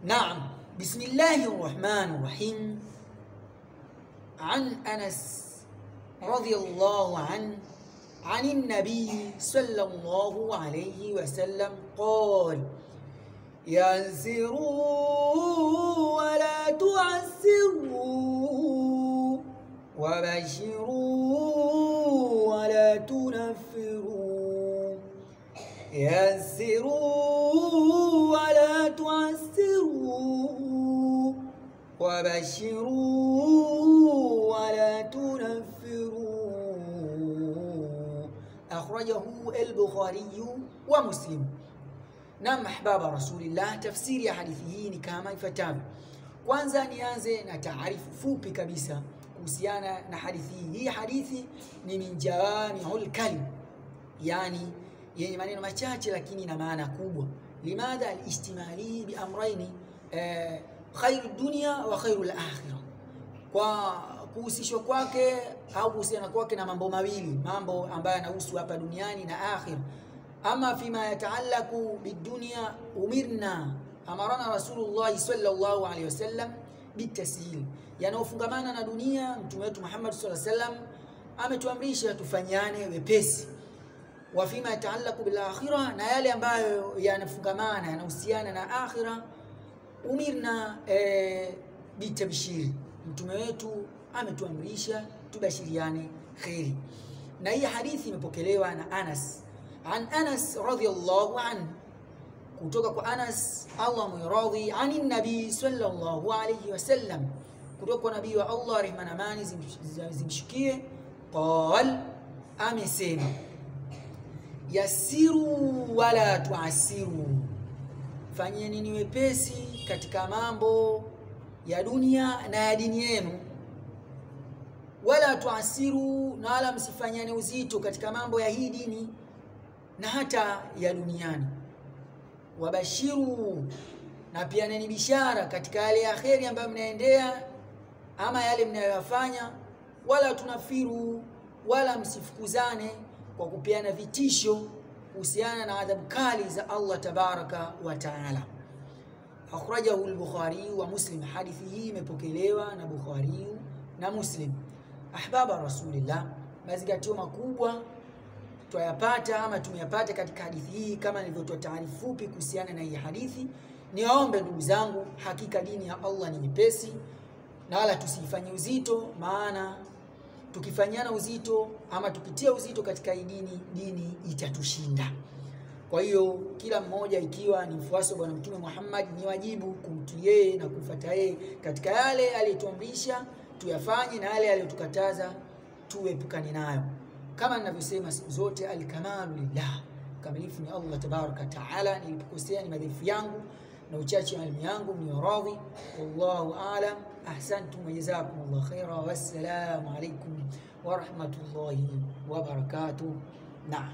نعم. بسم الله الرحمن الرحيم. عن أنس رضي الله عنه عن النبي صلى الله عليه وسلم قال: يسروا ولا تعسروا وبشروا ولا تنفروا. يسروا ولا تعسروا وبشروا ولا تنفروا. أخرجه البخاري ومسلم. Naam, ahbaba rasulillah, tafsiri ya hadithi hii ni kama ifuatavyo. Kwanza nianze na taarifu fupi kabisa kuhusiana na hadithi hii. Hii hadithi ni min jawami'ul kalim, yani yenye maneno machache lakini na maana kubwa. Limadha al-ijtimali bi amrayni khairud dunya wa khairul akhirah, kwa kuhusishwa kwake au kuhusiana kwake na mambo mawili, mambo ambayo yanahusu hapa duniani na akhirah. Ama fima yataalaku bidunya umirna amarana Rasulullah sallallahu alaihi wasallam bitashil, yanaofungamana na dunia mtume wetu Muhammad sallallahu alaihi wasallam ametuamrisha tufanyane wepesi. Wa fima yataalaku bil akhirah, na yale ambayo yanafungamana yanahusiana na akhirah, umirna bitabshiri, mtume wetu ametuamrisha tubashiriane khairi. Na hii hadithi imepokelewa na Anas, an Anas radhiyallahu anhu, kutoka kwa Anas Allah muradhi, ani nabii sallallahu alayhi wasallam, kutoka kwa nabii wa Allah rehma na amani zimshukie, qal, amesema: yasiru wala tuasiru, fanyeni ni wepesi katika mambo ya dunia na ya dini yenu. Wala tuasiru, na wala msifanyane uzito katika mambo ya hii dini na hata ya duniani. Wabashiru, na pia neni bishara katika yale ya kheri ambayo mnaendea ama yale mnayoyafanya. Wala tunafiru, wala msifukuzane kwa kupeana vitisho kuhusiana na adhabu kali za Allah tabaraka wa taala. Akhrajahu al-Bukhari wa Muslim, hadithi hii imepokelewa na Bukhari na Muslim. Ahbaba rasulillah, mazingatio makubwa tuyapata ama tumeyapata katika hadithi hii. Kama nilivyotoa taarifa fupi kuhusiana na hii hadithi, niwaombe ndugu zangu, hakika dini ya Allah ni nyepesi na wala tusifanye uzito, maana tukifanyana uzito ama tukitia uzito katika hii dini itatushinda. Kwa hiyo kila mmoja ikiwa ni mfuasi wa Bwana Mtume Muhammad, ni wajibu kumtii yeye na kumfuata yeye katika yale aliyotuamrisha tuyafanye na yale aliyotukataza tuepukane nayo. Kama ninavyosema siku zote, al-kamalu lillah, kamilifu ni Allah tabaraka taala. Nilipokosea ni madhaifu yangu na uchache wa elimu yangu, ni radhi. Wallahu aalam. Ahsantum wa jazakumullahu khaira. Wassalamu alaykum wa rahmatullahi wa barakatuh. Naam.